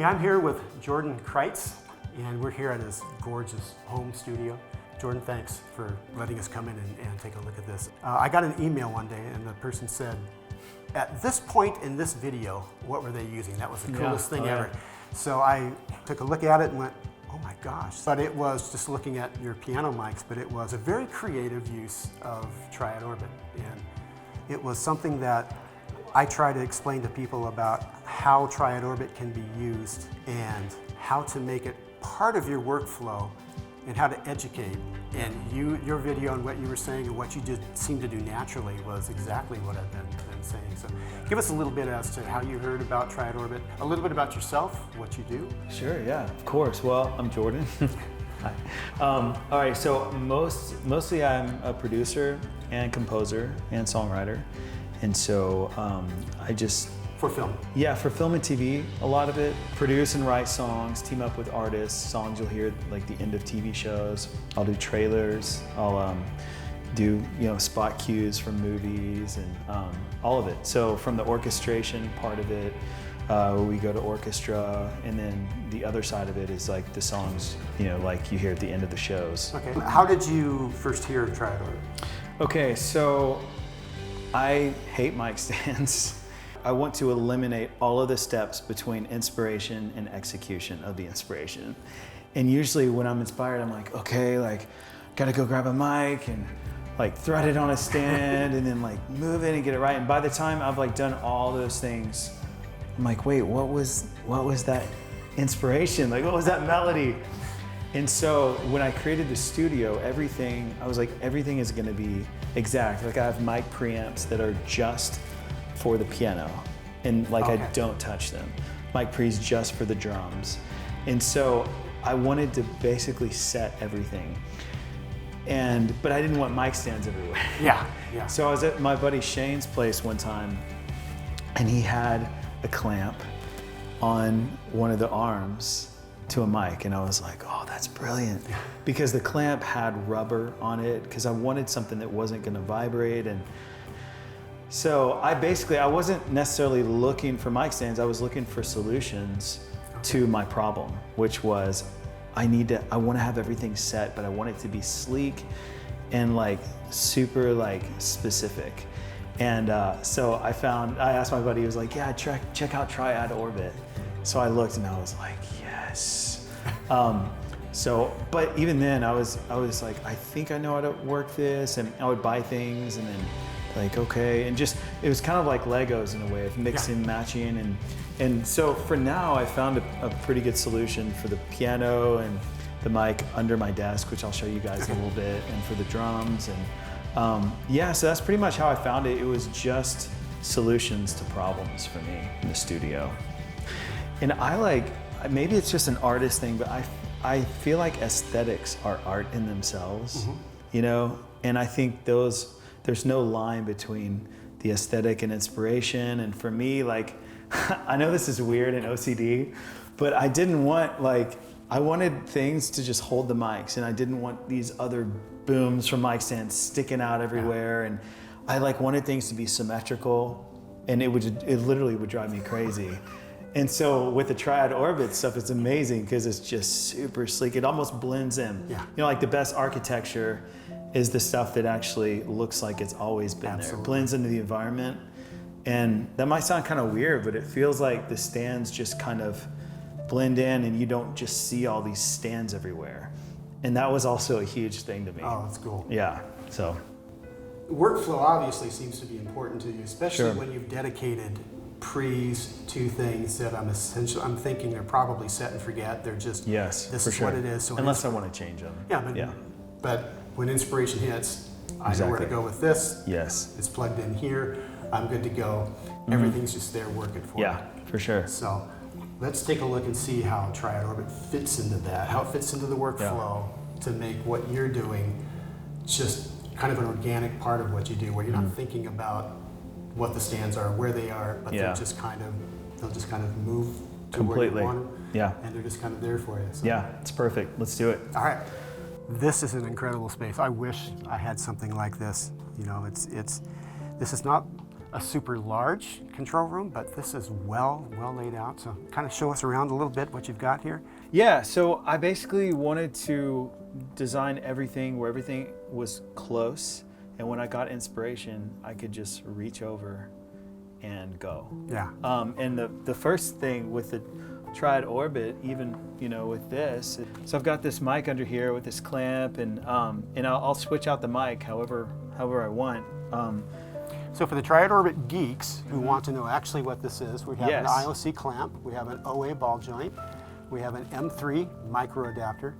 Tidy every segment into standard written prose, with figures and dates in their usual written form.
Hey, I'm here with Jordan Critz, and we're here at his gorgeous home studio. Jordan, thanks for letting us come in and take a look at this. I got an email one day, and the person said, at this point in this video, what were they using? That was the coolest thing ever. So I took a look at it and went, oh my gosh. But it was just looking at your piano mics, but it was a very creative use of Triad-Orbit. And it was something that I try to explain to people about how Triad-Orbit can be used and how to make it part of your workflow and how to educate. And your video and what you were saying and what you did seem to do naturally was exactly what I've been saying. So give us a little bit as to how you heard about Triad-Orbit, a little bit about yourself, what you do. Sure, yeah, of course. Well, I'm Jordan. Hi. All right, so mostly I'm a producer and composer and songwriter. And so I just... For film? Yeah, for film and TV, a lot of it. Produce and write songs, team up with artists, songs you'll hear like the end of TV shows. I'll do trailers, I'll do spot cues from movies and all of it. So from the orchestration part of it, we go to orchestra, and then the other side of it is like the songs, like you hear at the end of the shows. Okay, how did you first hear Triad-Orbit? Okay, so I hate mic stands. I want to eliminate all of the steps between inspiration and execution of the inspiration. And usually when I'm inspired, I'm like, okay, like, gotta go grab a mic and like thread it on a stand and then like move it and get it right. And by the time I've like done all those things, I'm like, wait, what was that inspiration? Like, what was that melody? And so when I created the studio, I was like, everything is gonna be exact. Like I have mic preamps that are just for the piano, and like I don't touch them. Mic pre's just for the drums. And so I wanted to basically set everything. But I didn't want mic stands everywhere. Yeah. So I was at my buddy Shane's place one time, and he had a clamp on one of the arms to a mic, and I was like, oh, that's brilliant. Because the clamp had rubber on it, because I wanted something that wasn't gonna vibrate. And so I wasn't necessarily looking for mic stands, I was looking for solutions to my problem, which was I want to have everything set, but I want it to be sleek and like super like specific. And so I asked my buddy, he was like, yeah, check out Triad-Orbit. So I looked and I was like, yes. But even then I was like, I think I know how to work this, and I would buy things and then like, okay, and just, it was kind of like Legos in a way of mixing, matching, and so for now I found a pretty good solution for the piano and the mic under my desk, which I'll show you guys in a little bit, and for the drums, and so that's pretty much how I found it. It was just solutions to problems for me in the studio. And maybe it's just an artist thing, but I feel like aesthetics are art in themselves, and I think there's no line between the aesthetic and inspiration. And for me, like, I know this is weird and OCD, but I wanted things to just hold the mics, and I didn't want these other booms from mic stands sticking out everywhere. And I wanted things to be symmetrical, and it literally would drive me crazy. And so with the Triad-Orbit stuff, it's amazing because it's just super sleek. It almost blends in. Yeah. Like the best architecture is the stuff that actually looks like it's always been there. It blends into the environment. And that might sound kind of weird, but it feels like the stands just kind of blend in and you don't just see all these stands everywhere. And that was also a huge thing to me. Oh, that's cool. Yeah, so. Workflow obviously seems to be important to you, especially when you've dedicated pre's to things that I'm thinking they're probably set and forget. They're just, this is what it is. So unless I want to change them. But when inspiration hits, I know where to go with this. Yes. It's plugged in here. I'm good to go. Everything's just there working for me. Yeah, for sure. So let's take a look and see how Triad-Orbit fits into that, how it fits into the workflow to make what you're doing just kind of an organic part of what you do, where you're not thinking about what the stands are, where they are, but they'll just kind of move to where you want them. Yeah. And they're just kind of there for you. So. Yeah, it's perfect. Let's do it. All right. This is an incredible space. I wish I had something like this. This is not a super large control room, but this is well laid out. So kind of show us around a little bit what you've got here. Yeah, so I basically wanted to design everything where everything was close, and when I got inspiration, I could just reach over and go. Yeah. And the first thing with the Triad-Orbit, even with this, so I've got this mic under here with this clamp, and I'll switch out the mic however I want. So for the Triad-Orbit geeks who want to know actually what this is, we have an Yes. IOC clamp, we have an OA ball joint, we have an M3 micro adapter,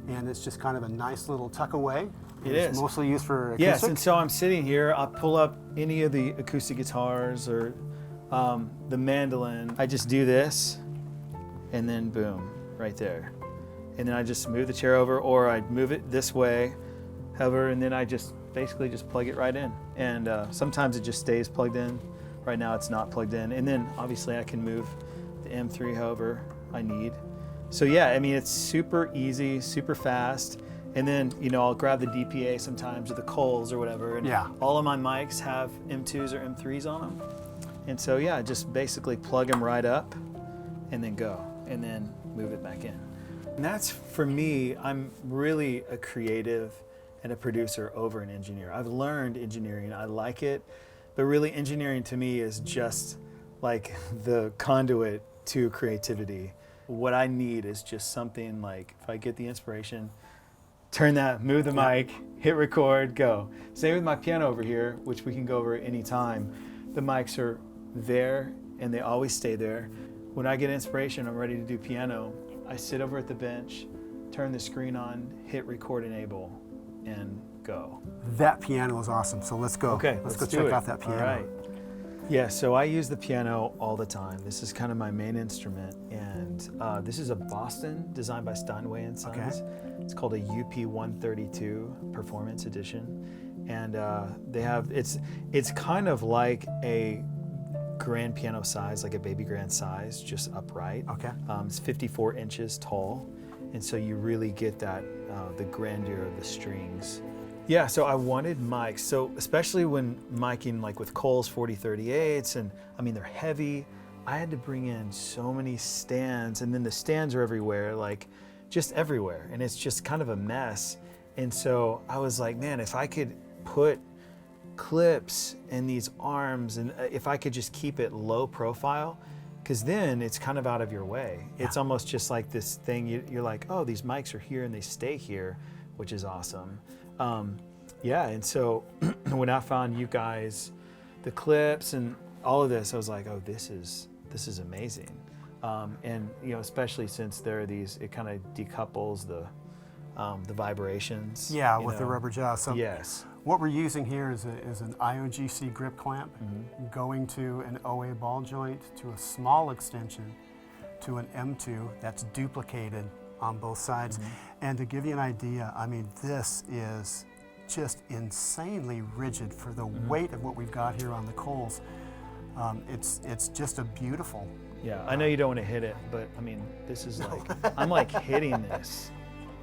and it's just kind of a nice little tuck away. It's mostly used for acoustic. Yes, and so I'm sitting here, I'll pull up any of the acoustic guitars or the mandolin. I just do this, and then boom, right there. And then I just move the chair over, or I move it this way, hover, and then I just basically just plug it right in. And sometimes it just stays plugged in. Right now it's not plugged in. And then obviously I can move the M3 however I need. So yeah, I mean, it's super easy, super fast. And then, I'll grab the DPA sometimes, or the Coles or whatever. And all of my mics have M2s or M3s on them. And so yeah, just basically plug them right up and then go, and then move it back in. And that's, for me, I'm really a creative and a producer over an engineer. I've learned engineering, I like it, but really engineering to me is just like the conduit to creativity. What I need is just something like, if I get the inspiration, turn that, move the mic, hit record, go. Same with my piano over here, which we can go over at any time. The mics are there and they always stay there. When I get inspiration, I'm ready to do piano, I sit over at the bench, turn the screen on, hit record enable, and go. That piano is awesome, so let's go. Okay, let's go check out that piano. All right. Yeah, so I use the piano all the time. This is kind of my main instrument, and this is a Boston designed by Steinway and Sons. It's called a UP132 Performance Edition, and they have it's kind of like a grand piano size, like a baby grand size, just upright. Okay. It's 54 inches tall, and so you really get that the grandeur of the strings. Yeah, so I wanted mics. So especially when miking like with Coles 4038s, and I mean, they're heavy. I had to bring in so many stands, and then the stands are everywhere, like just everywhere. And it's just kind of a mess. And so I was like, man, if I could put clips in these arms, and if I could just keep it low profile, because then it's kind of out of your way. Yeah. It's almost just like this thing, you're like, oh, these mics are here and they stay here, which is awesome. Yeah, and so when I found you guys, the clips and all of this, I was like, oh, this is amazing. And especially since there are these, it kind of decouples the vibrations. Yeah, with the rubber jaws. So yes. What we're using here is an IOGC grip clamp, going to an OA ball joint, to a small extension, to an M2 that's duplicated on both sides. And to give you an idea, I mean, this is just insanely rigid for the weight of what we've got here on the Coles. It's just a beautiful. Yeah, I know you don't want to hit it, but I mean, this is like, I'm like hitting this,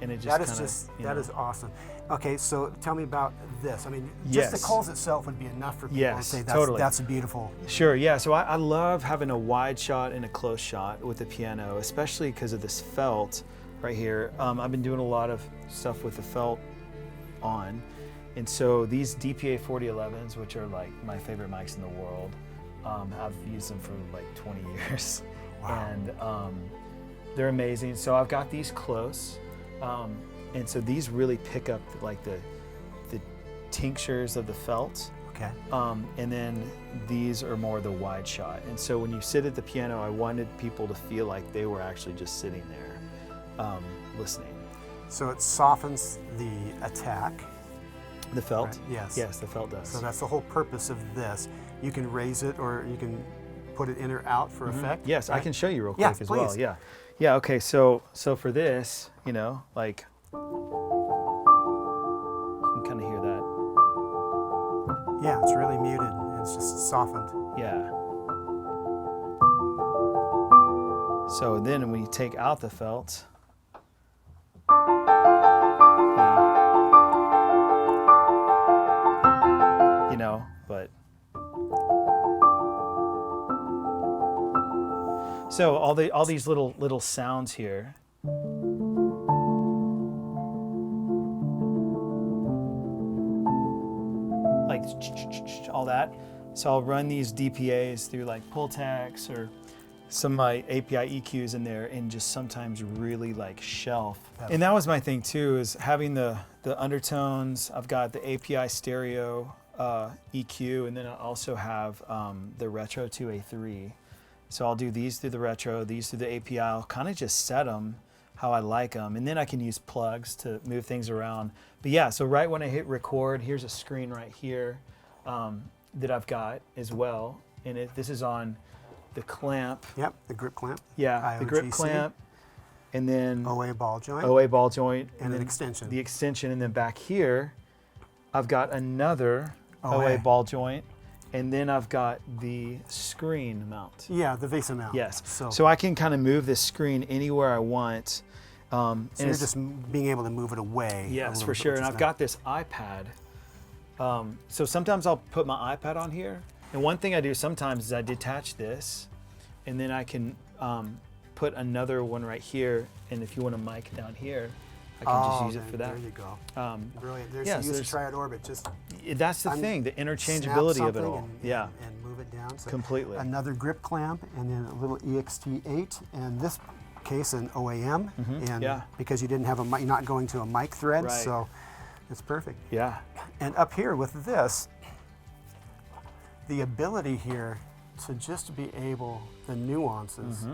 and it just that is awesome. Okay, so tell me about this. I mean, just the Coles itself would be enough for people to say that's beautiful. Sure, yeah. So I love having a wide shot and a close shot with the piano, especially because of this felt right here. I've been doing a lot of stuff with the felt on, and so these DPA 4011s, which are like my favorite mics in the world, I've used them for like 20 years. Wow. And they're amazing. So I've got these close, and so these really pick up like the tinctures of the felt. Okay. And then these are more the wide shot. And so when you sit at the piano, I wanted people to feel like they were actually just sitting there, listening. So it softens the attack. The felt? Right? Yes. Yes, the felt does. So that's the whole purpose of this. You can raise it, or you can put it in or out for effect. Yes, right? I can show you real quick as please. well. Yeah. Yeah, okay, so for this, like, you can kind of hear that. Yeah, it's really muted. It's just softened. Yeah. So then when you take out the felt, but So all these little sounds here. Like all that. So I'll run these DPAs through like Pultex or some of my API EQs in there, and just sometimes really like shelf. And that was my thing too, is having the undertones. I've got the API stereo EQ, and then I also have the Retro 2A3. So I'll do these through the Retro, these through the API. I'll kind of just set them how I like them, and then I can use plugs to move things around. But yeah, so right when I hit record, here's a screen right here that I've got as well, and this is on the clamp. Yep, the grip clamp. Yeah, the grip clamp, and then OA ball joint. And then extension. The extension, and then back here, I've got another OA ball joint, and then I've got the screen mount. Yeah, the VESA mount. Yes. So I can kind of move this screen anywhere I want. So you're just being able to move it away. Yes, for sure. And I've got this iPad. So sometimes I'll put my iPad on here. And one thing I do sometimes is I detach this, and then I can put another one right here. And if you want a mic down here, I can just use it for that. There you go. Brilliant. There's the use of Triad-Orbit. That's the thing, the interchangeability of it all. And move it down. So completely. Another grip clamp, and then a little EXT8, and this case an OAM, and because you didn't have you're not going to a mic thread, so it's perfect. Yeah. And up here with this, the ability here to just be able, the nuances,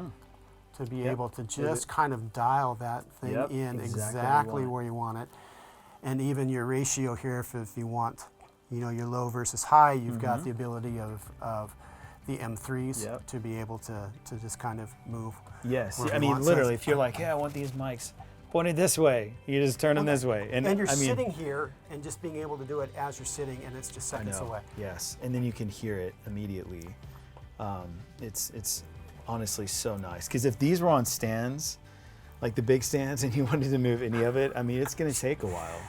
to be able to just kind of dial that thing in exactly where you want it. And even your ratio here, if you want, your low versus high, you've got the ability of the M3s to be able to just kind of move. Yes, I mean, literally, if you're like, I want these mics pointed this way, you just turn them this way. And you're sitting here and just being able to do it as you're sitting, and it's just seconds away. Yes, and then you can hear it immediately. It's honestly so nice, because if these were on stands, like the big stands, and you wanted to move any of it, I mean, it's going to take a while.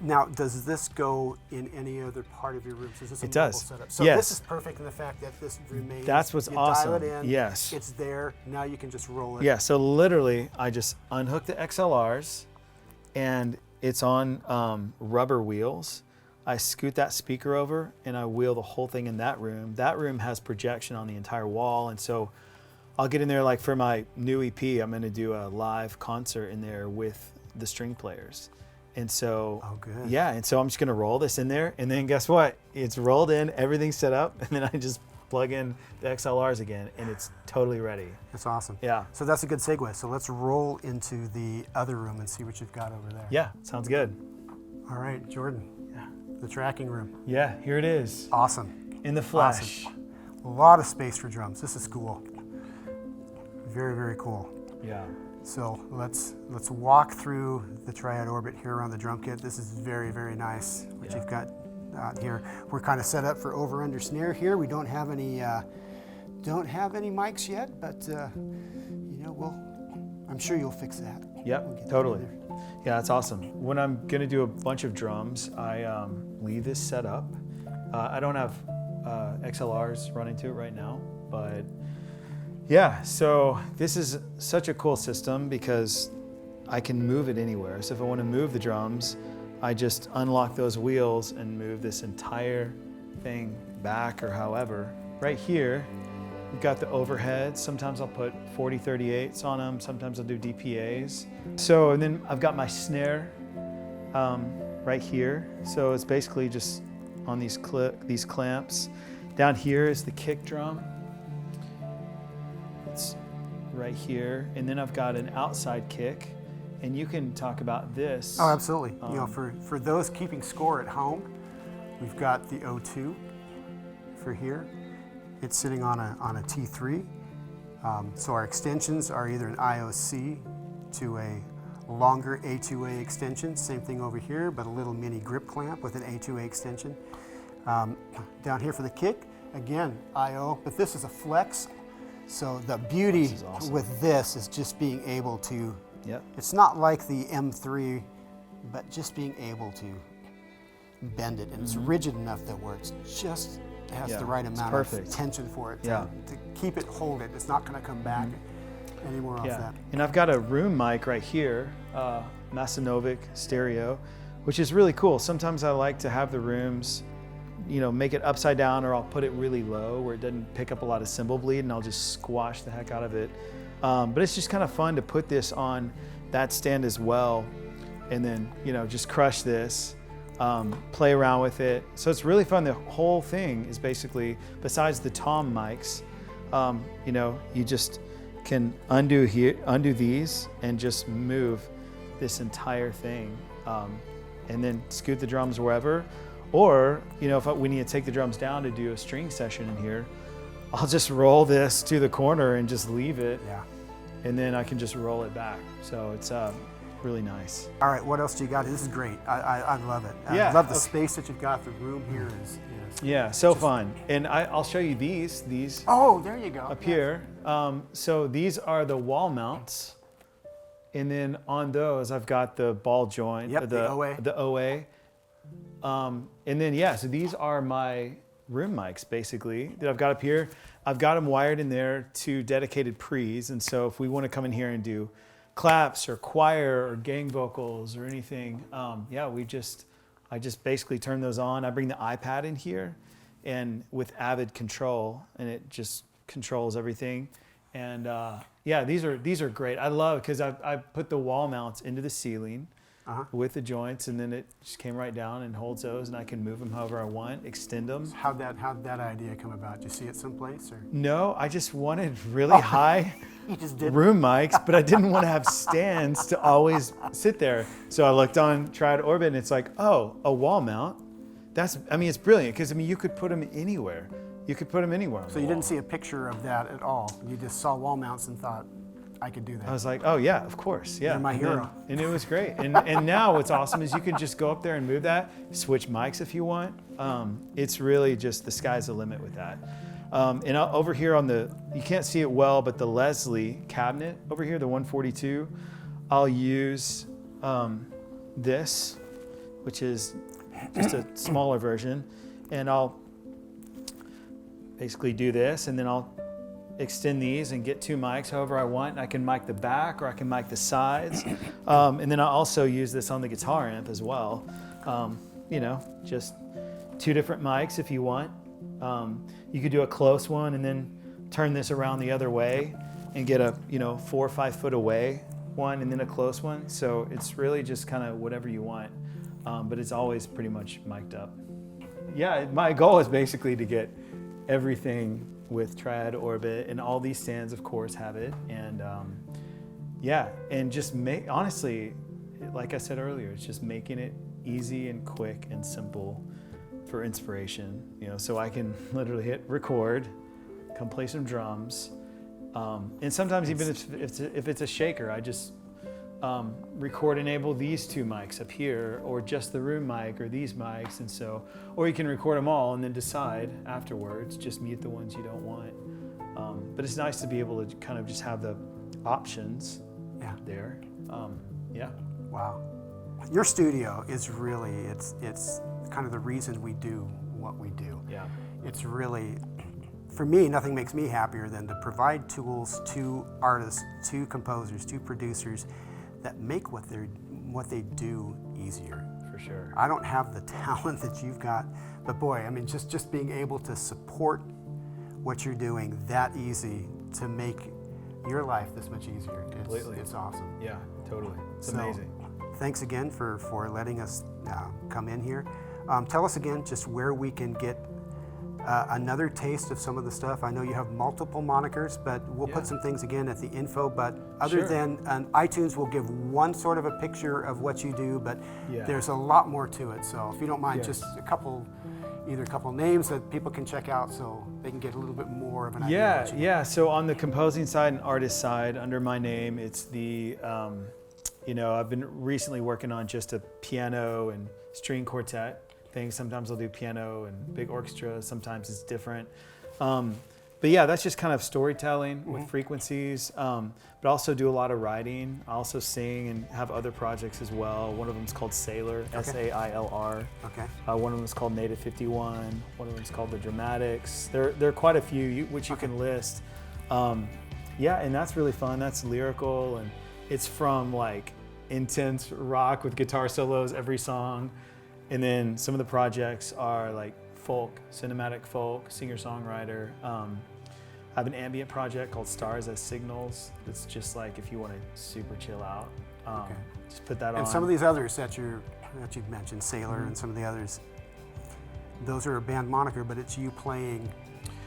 Now, does this go in any other part of your room? So is this a mobile setup? So yes. This is perfect in the fact that this remains. That's what's you awesome. Dial it in, yes. It's there. Now you can just roll it. Yeah, so literally, I just unhook the XLRs, and it's on rubber wheels. I scoot that speaker over, and I wheel the whole thing in that room. That room has projection on the entire wall, and so I'll get in there, like for my new EP, I'm going to do a live concert in there with the string players. And so, and so I'm just gonna roll this in there, and then guess what? It's rolled in, everything's set up, and then I just plug in the XLRs again, and it's totally ready. That's awesome. Yeah. So that's a good segue. So let's roll into the other room and see what you've got over there. Yeah, sounds good. All right, Jordan. Yeah. The tracking room. Yeah, here it is. Awesome. In the flesh. Awesome. A lot of space for drums. This is cool. Very, very cool. Yeah. So let's walk through the Triad-Orbit here around the drum kit. This is very, very nice, what you've got here. We're kind of set up for over-under snare here. We don't have any mics yet, but I'm sure you'll fix that. Yep, totally. Yeah, that's awesome. When I'm gonna do a bunch of drums, I leave this set up. I don't have XLRs running to it right now, but yeah, so this is such a cool system because I can move it anywhere. So if I want to move the drums, I just unlock those wheels and move this entire thing back or however. Right here, we've got the overheads. Sometimes I'll put 4038s on them. Sometimes I'll do DPAs. So, and then I've got my snare right here. So it's basically just on these clamps. Down here is the kick drum. It's right here, and then I've got an outside kick, and you can talk about this. Oh, absolutely. For those keeping score at home, we've got the O2 for here. It's sitting on a T3. So our extensions are either an IOC to a longer A2A extension. Same thing over here, but a little mini grip clamp with an A2A extension. Down here for the kick, again, IO, but this is a flex. So the beauty with this is just being able to, it's not like the M3, but just being able to bend it. And it's rigid enough that where it's just has Yeah, the right it's amount perfect. of tension for it Yeah. to keep it, hold it. It's not going to come back anymore off Yeah, that. and I've got a room mic right here, Masanovic stereo, which is really cool. Sometimes I like to have the rooms, you know, make it upside down, or I'll put it really low where it doesn't pick up a lot of cymbal bleed, and I'll just squash the heck out of it. But it's just kind of fun to put this on that stand as well, and then, you know, just crush this, play around with it. So it's really fun. The whole thing is basically, besides the tom mics, you know, you just can undo these and just move this entire thing, and then scoot the drums wherever. Or, you know, if we need to take the drums down to do a string session in here, I'll just roll this to the corner and just leave it. Yeah. And then I can just roll it back. So it's really nice. All right, what else do you got? This is great. I love it. Yeah, I love the okay. space that you've got. The room here is Yeah, so fun. And I'll show you these Oh, there you go. up here. So these are the wall mounts. And then on those, I've got the ball joint, Yep, the OA. The OA. And then, yeah, so these are my room mics, basically, that I've got up here. I've got them wired in there to dedicated pre's. And so if we want to come in here and do claps or choir or gang vocals or anything, yeah, I just basically turn those on. I bring the iPad in here and with Avid Control, and it just controls everything. And yeah, these are great. I love it because I put the wall mounts into the ceiling with the joints, and then it just came right down and holds those, and I can move them however I want, extend them. How'd that idea come about? Did you see it someplace, or? No, I just wanted really high You just did. room mics, but I didn't want to have stands to always sit there. So I looked on Triad-Orbit, and it's like, oh, a wall mount. It's brilliant because you could put them anywhere. You could put them anywhere. So you didn't see a picture of that at all. You just saw wall mounts and thought, I could do that. I was like, oh yeah, of course, yeah. You're my hero. And it was great. And now what's awesome is you can just go up there and move that, switch mics if you want. It's really just the sky's the limit with that. And over here you can't see it well, but the Leslie cabinet over here, the 142, I'll use this, which is just a smaller version, and I'll basically do this, and then I'll extend these and get two mics however I want. I can mic the back or I can mic the sides. And then I also use this on the guitar amp as well. You know, just two different mics if you want. You could do a close one and then turn this around the other way and get a 4 or 5 foot away one and then a close one. So it's really just kind of whatever you want. But it's always pretty much mic'd up. Yeah, my goal is basically to get everything with Triad-Orbit, and all these stands of course have it, and yeah, and just honestly, like I said earlier, it's just making it easy and quick and simple for inspiration, so I can literally hit record, come play some drums, and sometimes even if it's a shaker, I just record enable these two mics up here, or just the room mic, or these mics, and so, or you can record them all and then decide afterwards, just mute the ones you don't want. But it's nice to be able to kind of just have the options there. Yeah. Wow. Your studio is really, it's kind of the reason we do what we do. Yeah. It's really, for me, nothing makes me happier than to provide tools to artists, to composers, to producers that make what they do easier. For sure. I don't have the talent that you've got, but boy, just being able to support what you're doing that easy to make your life this much easier. Completely. It's awesome. Yeah, totally. It's So, amazing. Thanks again for letting us come in here. Tell us again just where we can get another taste of some of the stuff. I know you have multiple monikers, but we'll put some things again at the info. But other than iTunes will give one sort of a picture of what you do, but there's a lot more to it. So if you don't mind, just either a couple names that people can check out so they can get a little bit more of an idea. Of what you do. So on the composing side and artist side, under my name, it's the, I've been recently working on just a piano and string quartet thing. Sometimes I'll do piano and big orchestra. Sometimes it's different. But But yeah, that's just kind of storytelling with frequencies, but also do a lot of writing. I also sing and have other projects as well. One of them is called SAILR, SAILR. Okay. One of them is called Native 51. One of them is called the Drumatics. There are quite a few which you can list. Yeah, and that's really fun. That's lyrical, and it's from like intense rock with guitar solos every song. And then some of the projects are like folk, cinematic folk, singer-songwriter. I have an ambient project called Stars as Signals. It's just like if you want to super chill out, just put that on. And some of these others that you've mentioned, SAILR and some of the others, those are a band moniker, but it's you playing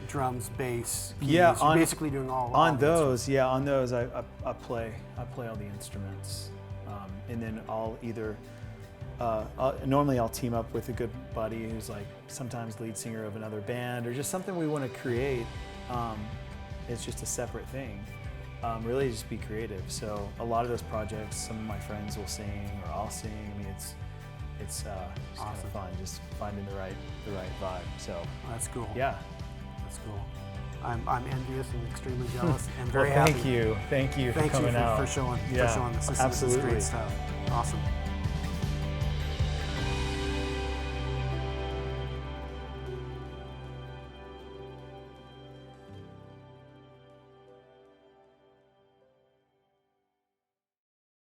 drums, bass, keys. Yeah, You're basically doing all on the those. Yeah, on those I play all the instruments, and then I'll either normally I'll team up with a good buddy who's like sometimes lead singer of another band or just something we want to create. It's just a separate thing. Really just be creative. So a lot of those projects, some of my friends will sing or I'll sing. I mean, it's kind of fun, just finding the right vibe. So that's cool. Yeah, that's cool. I'm envious and extremely jealous and very happy. Thank you for coming out. For showing this. Absolutely. This is great stuff. Awesome.